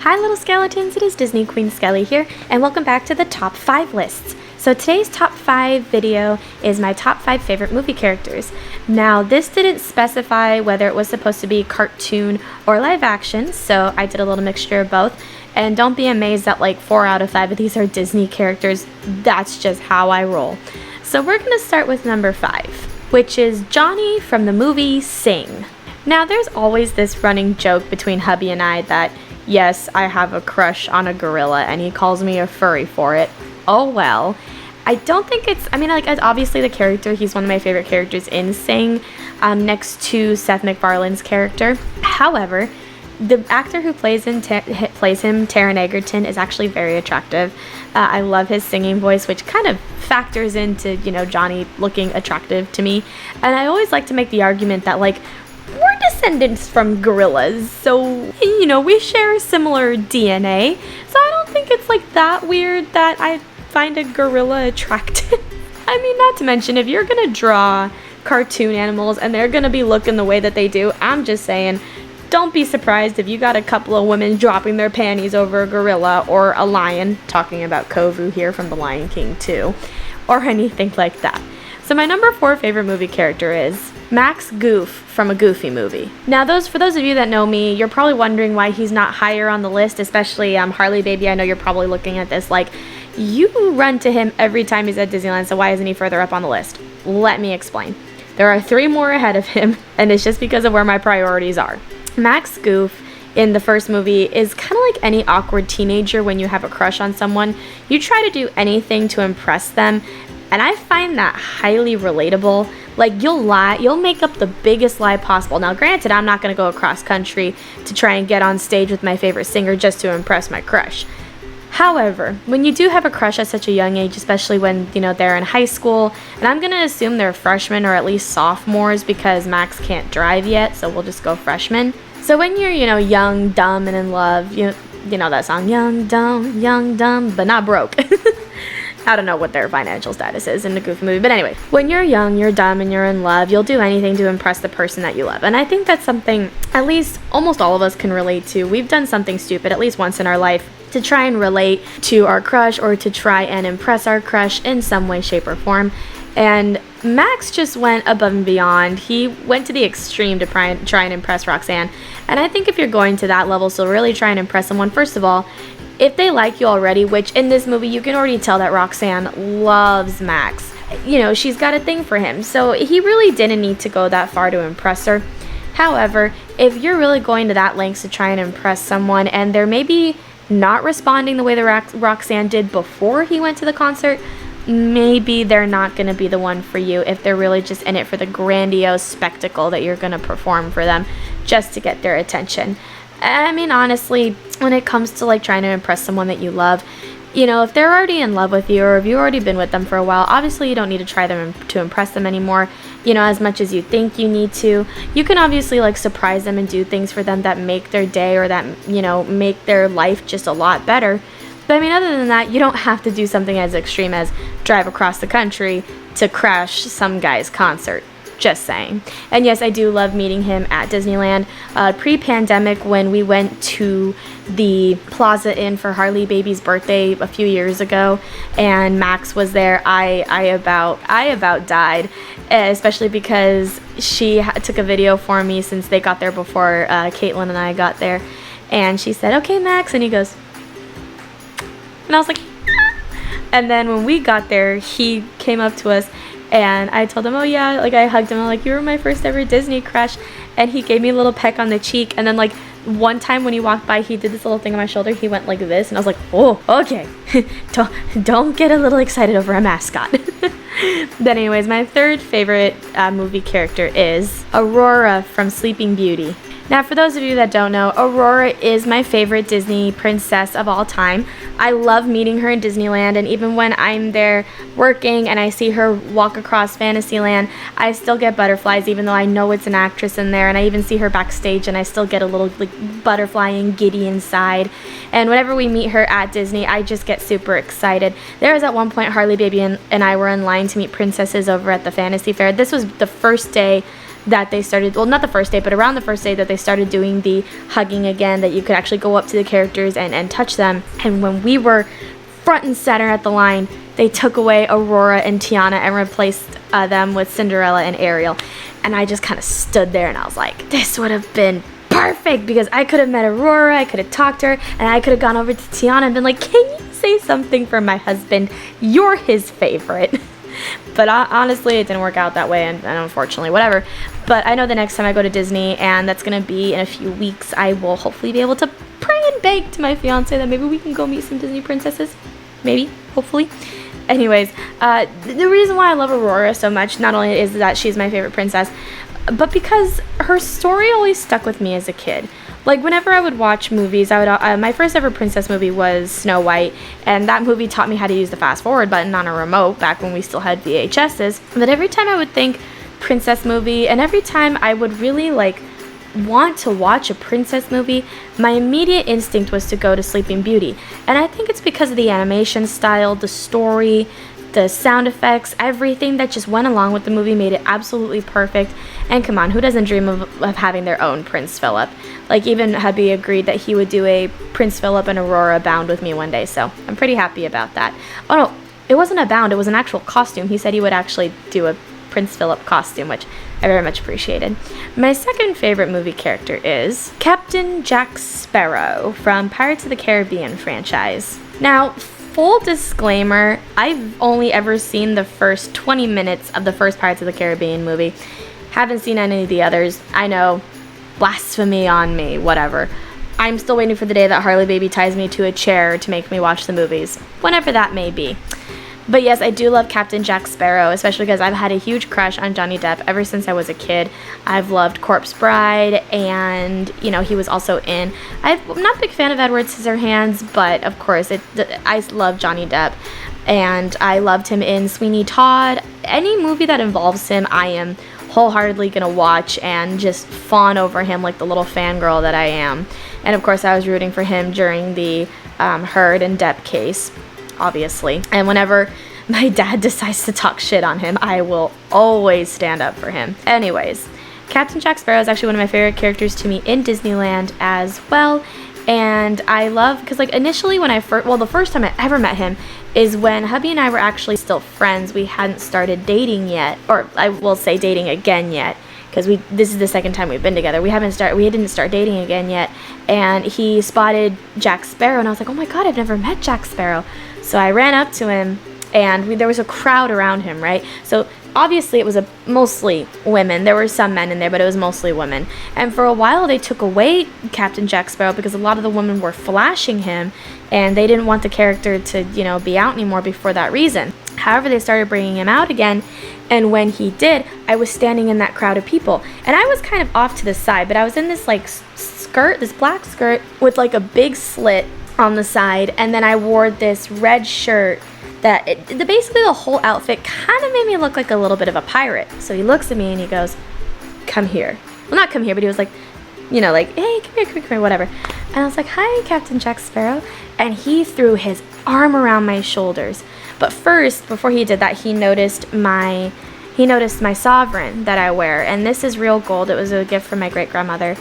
Hi little skeletons, it is Disney Queen Skelly here, and welcome back to the top 5 lists. So today's top 5 video is my top 5 favorite movie characters. Now this didn't specify whether it was supposed to be cartoon or live action, so I did a little mixture of both. And don't be amazed that like 4 out of 5 of these are Disney characters, that's just how I roll. So we're going to start with number 5, which is Johny from the movie Sing. Now there's always this running joke between hubby and I that yes, I have a crush on a gorilla and he calls me a furry for it. Oh well. I don't think it's, obviously the character, he's one of my favorite characters in Sing, next to Seth MacFarlane's character. However, the actor who plays him, Taron Egerton, is actually very attractive. I love his singing voice, which kind of factors into, Johny looking attractive to me. And I always like to make the argument that, like, we're descendants from gorillas, so, we share similar DNA. So I don't think it's, like, that weird that I find a gorilla attractive. Not to mention, if you're gonna draw cartoon animals and they're gonna be looking the way that they do, I'm just saying, don't be surprised if you got a couple of women dropping their panties over a gorilla or a lion, talking about Kovu here from The Lion King 2, or anything like that. So my number 4 favorite movie character is Max Goof from a Goofy movie. Now for those of you that know me, you're probably wondering why he's not higher on the list, especially Harley Baby. I know you're probably looking at this like, you run to him every time he's at Disneyland, so why isn't he further up on the list? Let me explain. There are 3 more ahead of him, and it's just because of where my priorities are. Max Goof in the first movie is kind of like any awkward teenager when you have a crush on someone. You try to do anything to impress them, and I find that highly relatable. Like, you'll lie, you'll make up the biggest lie possible. Now, granted, I'm not going to go across country to try and get on stage with my favorite singer just to impress my crush. However, when you do have a crush at such a young age, especially when, they're in high school, and I'm going to assume they're freshmen or at least sophomores because Max can't drive yet, so we'll just go freshmen. So when you're, young, dumb, and in love, you know that song, young, dumb, but not broke. I don't know what their financial status is in the Goofy movie, but anyway, when you're young, you're dumb, and you're in love, you'll do anything to impress the person that you love. And I think that's something at least almost all of us can relate to. We've done something stupid at least once in our life to try and relate to our crush or to try and impress our crush in some way, shape, or form. And Max just went above and beyond. He went to the extreme to try and impress Roxanne. And I think if you're going to that level, so really try and impress someone, first of all, if they like you already, which in this movie you can already tell that Roxanne loves Max. She's got a thing for him. So he really didn't need to go that far to impress her. However, if you're really going to that lengths to try and impress someone and they're maybe not responding the way that Roxanne did before he went to the concert, maybe they're not going to be the one for you if they're really just in it for the grandiose spectacle that you're going to perform for them just to get their attention. Honestly, when it comes to like trying to impress someone that you love, if they're already in love with you or if you've already been with them for a while, obviously you don't need to try to impress them anymore, as much as you think you need to. You can obviously like surprise them and do things for them that make their day or that, make their life just a lot better. But other than that, you don't have to do something as extreme as drive across the country to crash some guy's concert. Just saying. And yes, I do love meeting him at Disneyland. Pre-pandemic, when we went to the Plaza Inn for Harley Baby's birthday a few years ago, and Max was there, I about died, especially because she took a video for me since they got there before Caitlin and I got there, and she said, "Okay, Max," and he goes, and I was like, ah. And then when we got there, he came up to us. And I told him, oh yeah, like I hugged him. I'm like, you were my first ever Disney crush. And he gave me a little peck on the cheek. And then like one time when he walked by, he did this little thing on my shoulder. He went like this. And I was like, oh, okay. don't get a little excited over a mascot. Then anyways, my 3rd favorite movie character is Aurora from Sleeping Beauty. Now, for those of you that don't know, Aurora is my favorite Disney princess of all time. I love meeting her in Disneyland, and even when I'm there working and I see her walk across Fantasyland, I still get butterflies, even though I know it's an actress in there, and I even see her backstage, and I still get a little like butterfly and giddy inside. And whenever we meet her at Disney, I just get super excited. There was at one point Harley Baby and I were in line to meet princesses over at the Fantasy Fair. This was the first day that they started, well, not the first day, but around the first day that they started doing the hugging again, that you could actually go up to the characters and touch them. And when we were front and center at the line, they took away Aurora and Tiana and replaced them with Cinderella and Ariel. And I just kind of stood there and I was like, this would have been perfect, because I could have met Aurora, I could have talked to her, and I could have gone over to Tiana and been like, can you say something for my husband? You're his favorite. But honestly, it didn't work out that way, and unfortunately, whatever. But I know the next time I go to Disney, and that's going to be in a few weeks, I will hopefully be able to pray and beg to my fiance that maybe we can go meet some Disney princesses. Maybe, hopefully. Anyways, the reason why I love Aurora so much, not only is that she's my favorite princess, but because her story always stuck with me as a kid. Like, whenever I would watch movies, my first ever princess movie was Snow White, and that movie taught me how to use the fast forward button on a remote back when we still had VHSs. But every time I would think princess movie, and every time I would really want to watch a princess movie, my immediate instinct was to go to Sleeping Beauty. And I think it's because of the animation style, the story, the sound effects, everything that just went along with the movie made it absolutely perfect. And come on, who doesn't dream of having their own Prince Philip? Like, even hubby agreed that he would do a Prince Philip and Aurora bound with me one day, so I'm pretty happy about that. Oh no, it wasn't a bound, it was an actual costume. He said he would actually do a Prince Philip costume, which I very much appreciated. My second favorite movie character is Captain Jack Sparrow from Pirates of the Caribbean franchise. Now, full disclaimer, I've only ever seen the first 20 minutes of the first Pirates of the Caribbean movie. Haven't seen any of the others. I know, blasphemy on me, whatever. I'm still waiting for the day that Harley Baby ties me to a chair to make me watch the movies, whenever that may be. But yes, I do love Captain Jack Sparrow, especially because I've had a huge crush on Johnny Depp ever since I was a kid. I've loved Corpse Bride, and, he was also in... I'm not a big fan of Edward Scissorhands, but of course, I love Johnny Depp. And I loved him in Sweeney Todd. Any movie that involves him, I am wholeheartedly gonna watch and just fawn over him like the little fangirl that I am. And of course, I was rooting for him during the Heard and Depp case, obviously. And whenever my dad decides to talk shit on him, I will always stand up for him. Anyways, Captain Jack Sparrow is actually one of my favorite characters to meet in Disneyland as well. And I love, because initially when the first time I ever met him is when hubby and I were actually still friends. We hadn't started dating yet, or I will say dating again yet, because this is the second time we've been together. We didn't start dating again yet. And he spotted Jack Sparrow, and I was like, oh my god, I've never met Jack Sparrow. So I ran up to him, and there was a crowd around him, right? So obviously it was mostly women. There were some men in there, but it was mostly women. And for a while they took away Captain Jack Sparrow because a lot of the women were flashing him, and they didn't want the character to, be out anymore for that reason. However, they started bringing him out again, and when he did, I was standing in that crowd of people. And I was kind of off to the side, but I was in this skirt, this black skirt with a big slit on the side, and then I wore this red shirt that basically the whole outfit kind of made me look like a little bit of a pirate. So he looks at me and he goes, come here. Well, not come here, but he was like, hey, come here, whatever. And I was like, hi, Captain Jack Sparrow. And he threw his arm around my shoulders. But first, before he did that, he noticed my sovereign that I wear. And this is real gold. It was a gift from my great-grandmother.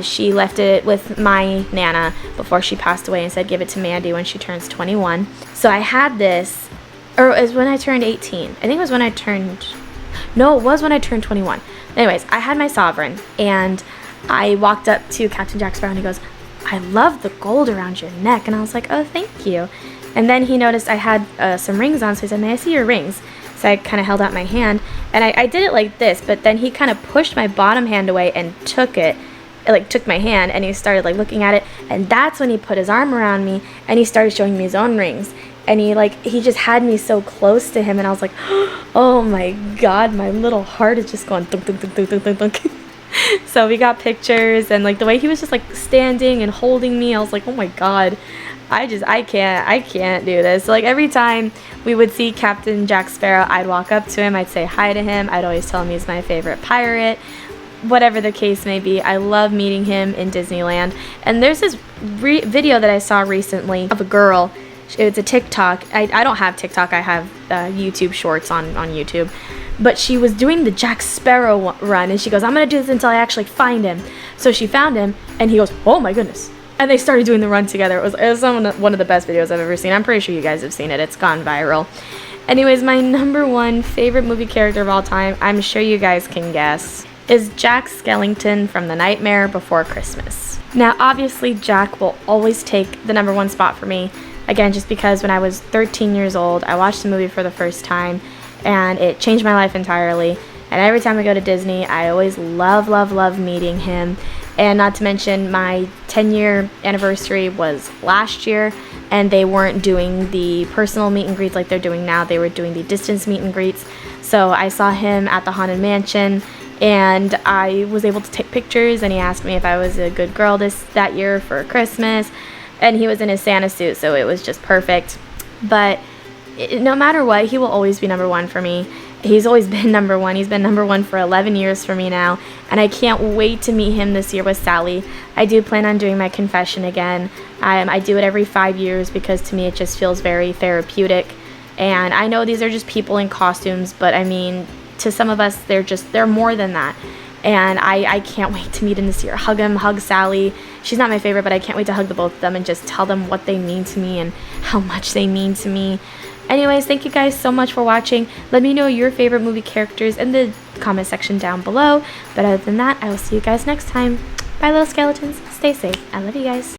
She left it with my Nana before she passed away and said, give it to Mandy when she turns 21. So I had this, or it was when I turned 18. I think it was when I turned 21. Anyways, I had my sovereign, and I walked up to Captain Jack Sparrow, and he goes, I love the gold around your neck. And I was like, oh, thank you. And then he noticed I had some rings on, so he said, may I see your rings? So I kind of held out my hand, and I did it like this, but then he kind of pushed my bottom hand away and took my hand, and he started looking at it, and that's when he put his arm around me, and he started showing me his own rings, and he just had me so close to him, and I was like, oh my god, my little heart is just going thunk, thunk, thunk, thunk, thunk, thunk, thunk. So we got pictures, and the way he was just standing and holding me, I was like, oh my god, I can't do this. So, every time we would see Captain Jack Sparrow, I'd walk up to him, I'd say hi to him, I'd always tell him he's my favorite pirate, whatever the case may be. I love meeting him in Disneyland. And there's this video that I saw recently of a girl. It's a TikTok. I don't have TikTok, I have YouTube Shorts on YouTube. but she was doing the Jack Sparrow run, and she goes, I'm gonna do this until I actually find him. So she found him, and he goes, oh my goodness. And they started doing the run together. It was one of the best videos I've ever seen. I'm pretty sure you guys have seen it. It's gone viral. Anyways, my number one favorite movie character of all time, I'm sure you guys can guess, is Jack Skellington from The Nightmare Before Christmas. Now, obviously, Jack will always take the number one spot for me. Again, just because when I was 13 years old, I watched the movie for the first time, and it changed my life entirely. And every time I go to Disney, I always love meeting him. And not to mention, my 10-year anniversary was last year, and they weren't doing the personal meet and greets like they're doing now. They were doing the distance meet and greets. So I saw him at the Haunted Mansion, and I was able to take pictures, and he asked me if I was a good girl that year for Christmas. And he was in his Santa suit, so it was just perfect. But no matter what, he will always be number one for me. He's always been number one. He's been number one for 11 years for me now, and I can't wait to meet him this year with Sally. I do plan on doing my confession again. I do it every 5 years because to me it just feels very therapeutic. And I know these are just people in costumes, but I mean, to some of us, they're more than that. And I can't wait to meet him this year. Hug him, hug Sally. She's not my favorite, but I can't wait to hug the both of them and just tell them what they mean to me and how much they mean to me. Anyways, thank you guys so much for watching. Let me know your favorite movie characters in the comment section down below. But other than that, I will see you guys next time. Bye, little skeletons. Stay safe. I love you guys.